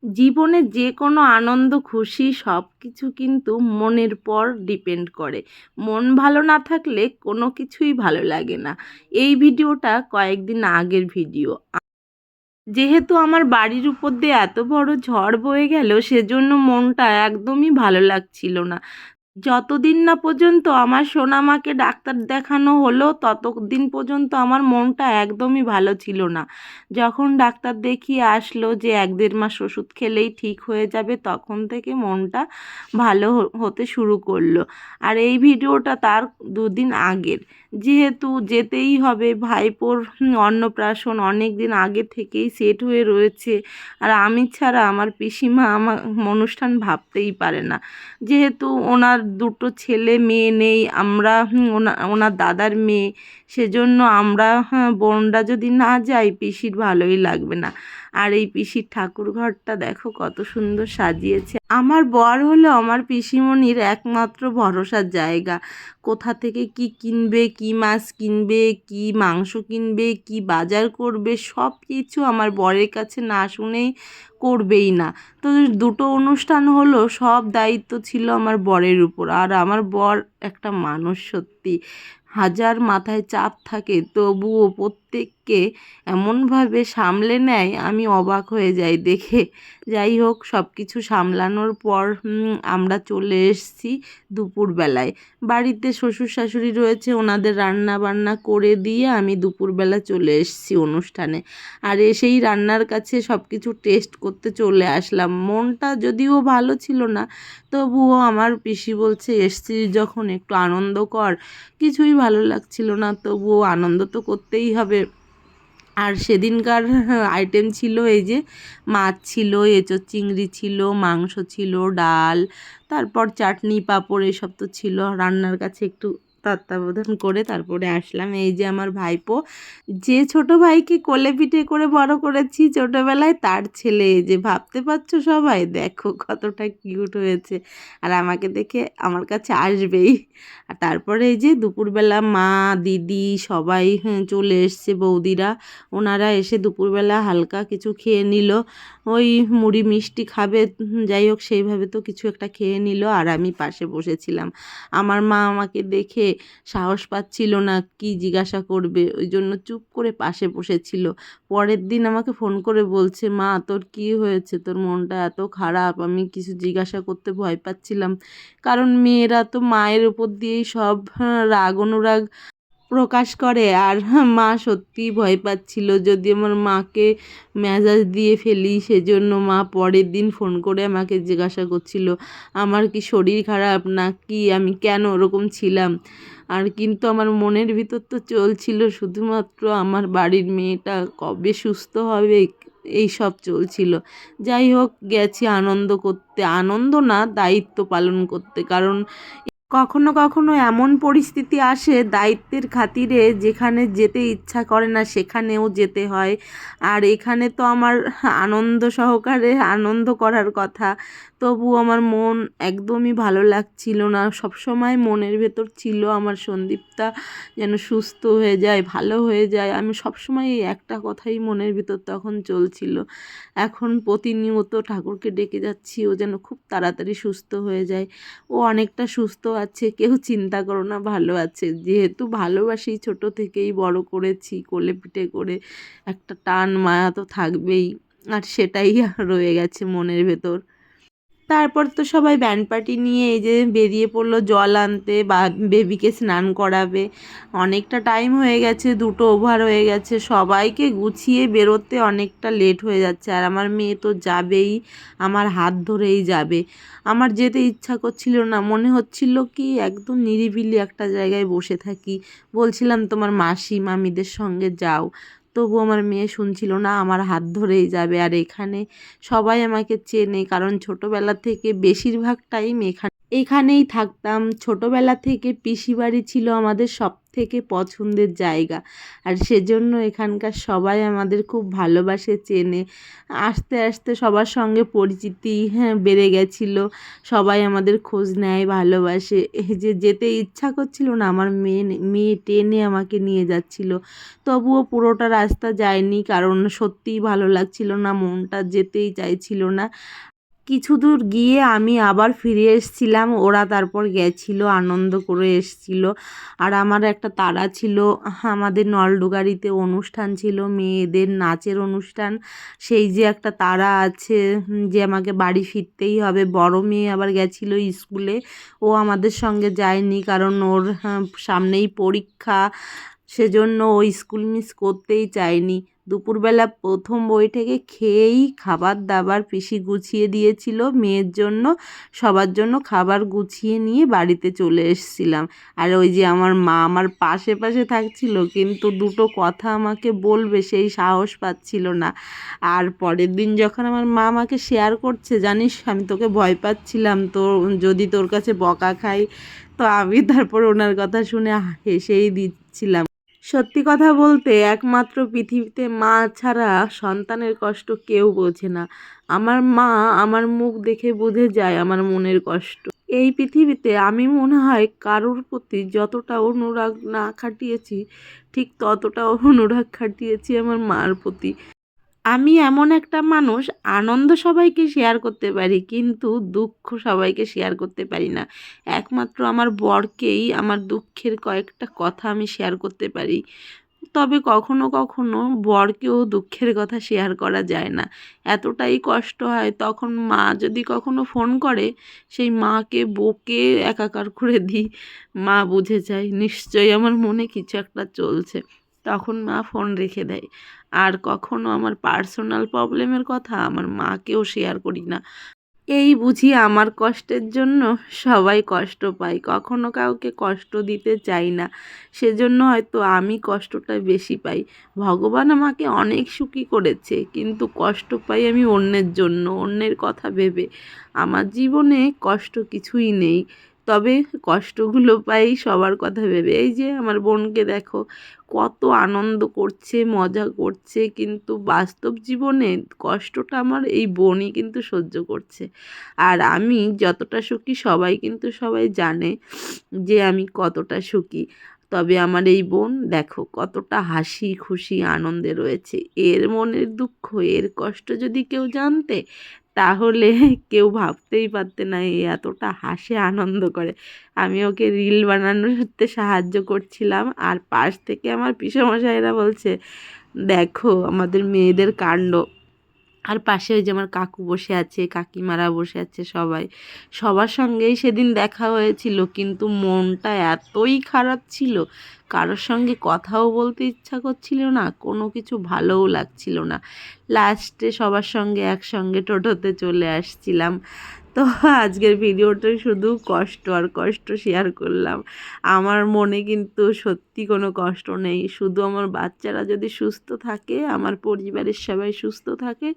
জীবনে যে কোনো আনন্দ খুশি সব কিছু কিন্তু মনের পর ডিপেন্ড করে। মন ভালো না থাকলে কোনো কিছুই ভালো লাগে না। এই ভিডিওটা কয়েকদিন আগের ভিডিও। যেহেতু আমার বাড়ির উপর দিয়ে এত বড় ঝড় বয়ে গেল, সেজন্য মনটা একদমই ভালো লাগছিল না। যতদিন না পর্যন্ত আমার সোনামাকে ডাক্তার দেখানো হলো ততদিন পর্যন্ত আমার মনটা একদমই ভালো ছিল না। যখন ডাক্তার দেখিয়ে আসলো যে 1-1.5 মাস ওষুধ খেলেই ঠিক হয়ে যাবে, তখন থেকে মনটা ভালো হতে শুরু করলো। আর এই ভিডিওটা তার 2 দিন আগের। যেহেতু যেতেই হবে, ভাইপোর অন্নপ্রাশন অনেক দিন আগে থেকেই সেট হয়ে রয়েছে। আর আমি ছাড়া আমার পিসিমা আমার অনুষ্ঠান ভাবতেই পারে না। যেহেতু ওনার দুটো ছেলে মেয়ে নেই, আমরা ওনার দাদার মেয়ে, সেজন্য আমরা বোনরা যদি না যাই পিসির ভালোই লাগবে না। আর এই পিসির ঠাকুর ঘরটা দেখো কত সুন্দর সাজিয়েছে। আমার বর হলো আমার পিসিমণির একমাত্র ভরসার জায়গা। কোথা থেকে কি কিনবে, কি মাছ কিনবে, কি মাংস কিনবে, কি বাজার করবে, সব কিছু আমার বরের কাছে না শুনেই করবেই না। তো দুটো অনুষ্ঠান হলো, সব দায়িত্ব ছিল আমার বরের উপর। আর আমার বর একটা মানুষ সত্যি, হাজার মাথায় চাপ থাকে তবুও প্রত্যেককে এমনভাবে সামলে নেয়, আমি অবাক হয়ে যাই দেখে। যাই হোক, সব কিছু সামলানোর পর আমরা চলে এসেছি দুপুরবেলায়। বাড়িতে শ্বশুর শাশুড়ি রয়েছে, ওনাদের রান্না বান্না করে দিয়ে আমি দুপুরবেলা চলে এসেছি অনুষ্ঠানে। আর এসেই রান্নার কাছে সব কিছু টেস্ট করতে চলে আসলাম। মনটা যদিও ভালো ছিল না, তবুও আমার পিসি বলছে এসছিস যখন একটু আনন্দ কর। কিছুই ভালো লাগছিল না, তবুও আনন্দ তো করতেই হবে। আর সেদিনকার আইটেম ছিল এই যে মাছ ছিল, এঁচোড় চিংড়ি ছিল, মাংস ছিল, ডাল, তারপর চাটনি পাঁপড়, এসব তো ছিল। রান্নার কাছে একটু তত্ত্বাবধান করে তারপরে আসলাম। এই যে আমার ভাইপো, যে ছোট ভাইকে কোলে পিঠে করে বড় করেছি ছোটোবেলায়, তার ছেলে। এই যে ভাবতে পারছো সবাই, দেখো কতটা কিউট হয়েছে। আর আমাকে দেখে আমার কাছে আসবেই। আর তারপরে এই যে দুপুরবেলা মা, দিদি সবাই চলে এসছে, বৌদিরা। ওনারা এসে দুপুরবেলা হালকা কিছু খেয়ে নিল। ওই মুড়ি মিষ্টি খাবে, যাই হোক সেইভাবে তো কিছু একটা খেয়ে নিল। আর আমি পাশে বসেছিলাম। আমার মা আমাকে দেখে সাহস পাচ্ছিল না কি জিজ্ঞাসা করবে, ওই জন্য চুপ করে পাশে বসেছিল। পরের দিন আমাকে ফোন করে বলছে, মা তোর কি হয়েছে, তোর মনটা এত খারাপ? আমি কিছু জিজ্ঞাসা করতে ভয় পাচ্ছিলাম, কারণ মেয়েরা তো মায়ের উপর দিয়েই সব রাগ অনুরাগ প্রকাশ করে। আর মা সত্যিই ভয় পাচ্ছিল যদি আমার মাকে মেজাজ দিয়ে ফেলি, সেজন্য মা পরের দিন ফোন করে আমাকে জিজ্ঞাসা করছিল আমার কি শরীর খারাপ, না কি আমি কেন ওরকম ছিলাম। আর কিন্তু আমার মনের ভিতর তো চলছিল শুধুমাত্র আমার বাড়ির মেয়েটা কবে সুস্থ হবে, এই সব চলছিল। যাই হোক, গেছি আনন্দ করতে, আনন্দ না দায়িত্ব পালন করতে। কারণ কখনো কখনো এমন পরিস্থিতি আসে দায়িত্বের খাতিরে যেখানে যেতে ইচ্ছা করে না সেখানেও যেতে হয়। আর এখানে তো আমার আনন্দ সহকারে আনন্দ করার কথা, তবু আমার মন একদমই ভালো লাগছিল না। সবসময় মনের ভেতর ছিল আমার সন্দীপটা যেন সুস্থ হয়ে যায়, ভালো হয়ে যায়। আমি সবসময় এই একটা কথাই মনের ভিতর তখন চলছিল। এখন প্রতিনিয়ত ঠাকুরকে ডেকে যাচ্ছি ও যেন খুব তাড়াতাড়ি সুস্থ হয়ে যায়। ও অনেকটা সুস্থ আছে, কেউ চিন্তা করো না, ভালো আছে। যেহেতু ভালোবাসি, ছোট থেকেই বড় করেছি কোলে পিঠে করে, একটা টান মায়া তো থাকবেই। আর সেটাই রয়ে গেছে মনের ভেতর। তারপর তো সবাই ব্যান্ড পার্টি নিয়ে এই যে বেরিয়ে পড়লো জল আনতে বা বেবিকে স্নান করাবে। অনেকটা টাইম হয়ে গেছে, 2টো ওভার হয়ে গেছে, সবাইকে গুছিয়ে বেরোতে অনেকটা লেট হয়ে যাচ্ছে। আর আমার মেয়ে তো যাবেই, আমার হাত ধরেই যাবে। আমার যেতে ইচ্ছা করছিল না, মনে হচ্ছিল কি একদম নিরিবিলি একটা জায়গায় বসে থাকি। বলছিলাম তোমার মাসি মামিদের সঙ্গে যাও, তবু আমার মেয়ে শুনছিল না, আমার হাত ধরেই যাবে। আর এখানে সবাই আমাকে চেনে, কারণ ছোটোবেলা থেকে বেশিরভাগ টাইম এখানেই থাকতাম। ছোটোবেলা থেকে পিসি বাড়ি ছিল আমাদের থেকে পছন্দের জায়গা। আর সেজন্য এখানকার সবাই আমাদের খুব ভালোবাসে, চেনে। আস্তে আস্তে সবার সঙ্গে পরিচিতি বেড়ে গেছিলো। সবাই আমাদের খোঁজ নেয়, ভালোবাসে। এই যে যেতে ইচ্ছা করছিল না, আমার মেয়ে টেনে আমাকে নিয়ে যাচ্ছিল। তবুও পুরোটা রাস্তা যায়নি, কারণ সত্যিই ভালো লাগছিল না, মনটা যেতেই চাইছিল না। কিছু দূর গিয়ে আমি আবার ফিরে এসেছিলাম। ওরা তারপর গেছিলো, আনন্দ করে এসেছিলো। আর আমার একটা তাড়া ছিল, আমাদের নলডুগারিতে অনুষ্ঠান ছিল, মেয়েদের নাচের অনুষ্ঠান। সেই যে একটা তাড়া আছে যে আমাকে বাড়ি ফিরতেই হবে। বড় মেয়ে আবার গেছিলো স্কুলে, ও আমাদের সঙ্গে যায়নি, কারণ ওর সামনেই পরীক্ষা। সেজন্য ও স্কুল মিস করতেই চায়নি। দুপুরবেলা প্রথম বৈঠকে খেয়েই খাবার দাবার পিসি গুছিয়ে দিয়েছিল মেয়ের জন্য, সবার জন্য খাবার গুছিয়ে নিয়ে বাড়িতে চলে এসেছিলাম। আর ওই যে আমার মা আমার পাশে পাশে থাকছিল, কিন্তু দুটো কথা আমাকে বলবে সেই সাহস পাচ্ছিল না। আর পরের দিন যখন আমার মা আমাকে শেয়ার করছে, জানিস আমি তোকে ভয় পাচ্ছিলাম, তো যদি তোর কাছে বকা খাই। তো আমি তারপর ওনার কথা শুনে হেসেই দিচ্ছিলাম। সত্যি কথা বলতে একমাত্র পৃথিবীতে মা ছাড়া সন্তানের কষ্ট কেউ বোঝে না। আমার মা আমার মুখ দেখে বুঝে যায় আমার মনের কষ্ট। এই পৃথিবীতে আমি মনে হয় কারোর প্রতি যতটা অনুরাগ না খাটিয়েছি, ঠিক ততটা অনুরাগ খাটিয়েছি আমার মার প্রতি। আমি এমন একটা মানুষ, আনন্দ সবাইকে শেয়ার করতে পারি, কিন্তু দুঃখ সবাইকে শেয়ার করতে পারি না। একমাত্র আমার বরকেই আমার দুঃখের কয়েকটা কথা আমি শেয়ার করতে পারি। তবে কখনো কখনো বরকেও দুঃখের কথা শেয়ার করা যায় না, এতটাই কষ্ট হয়। তখন মা যদি কখনো ফোন করে, সেই মাকে বকে একাকার করে দিই। মা বুঝে যায় নিশ্চয়ই আমার মনে কিছু একটা চলছে, তখন মা ফোন রেখে দেয়। আর কখনো আমার পার্সোনাল প্রবলেমের কথা আমার মাকেও শেয়ার করি না। এই বুঝি আমার কষ্টের জন্য সবাই কষ্ট পায়, কখনো কাউকে কষ্ট দিতে চাই না, সেজন্য হয়তো আমি কষ্টটা বেশি পাই। ভগবান আমাকে অনেক সুখী করেছে, কিন্তু কষ্ট পাই আমি অন্যের জন্য, অন্যের কথা ভেবে। আমার জীবনে কষ্ট কিছুই নেই, তবে কষ্টগুলো পাই সবার কথা ভেবে। এই যে আমার বোনকে দেখো, কত আনন্দ করছে, মজা করছে, কিন্তু বাস্তব জীবনে কষ্টটা আমার এই বোনই কিন্তু সহ্য করছে। আর আমি যতটা সুখী সবাই কিন্তু সবাই জানে যে আমি কতটা সুখী। তবে আমার এই বোন দেখো কতটা হাসি খুশি আনন্দে রয়েছে। এর মনের দুঃখ, এর কষ্ট যদি কেউ জানতে, তাহলে কেউ ভাবতেই পারতে না এ এতটা হাসে আনন্দ করে। আমি ওকে রিল বানানোতে সাহায্য করছিলাম, আর পাশ থেকে আমার পিসেমশাইরা বলছে দেখো আমাদের মেয়েদের কাণ্ড। আর পাশে ওই যে আমার কাকু বসে আছে, কাকিমারা বসে আছে, সবাই সবার সঙ্গেই সেদিন দেখা হয়েছিল, কিন্তু মনটা এতই খারাপ ছিল, কারোর সঙ্গে কথাও বলতে ইচ্ছা করছিল না, কোনো কিছু ভালোও লাগছিল না। লাস্টে সবার সঙ্গে একসঙ্গে টোটোতে চলে আসছিলাম। তো আজকের ভিডিওটা শুধু কষ্ট আর কষ্ট শেয়ার করলাম। আমার মনে কিন্তু সত্যি কোনো কষ্ট নেই, শুধু আমার বাচ্চারা যদি সুস্থ থাকে, আমার পরিবারের সবাই সুস্থ থাকে,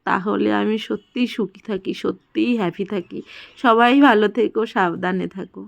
তাহলে আমি সত্যিই সুখী থাকি, সত্যিই হ্যাপি থাকি। সবাই ভালো থেকো, সাবধানে থাকো।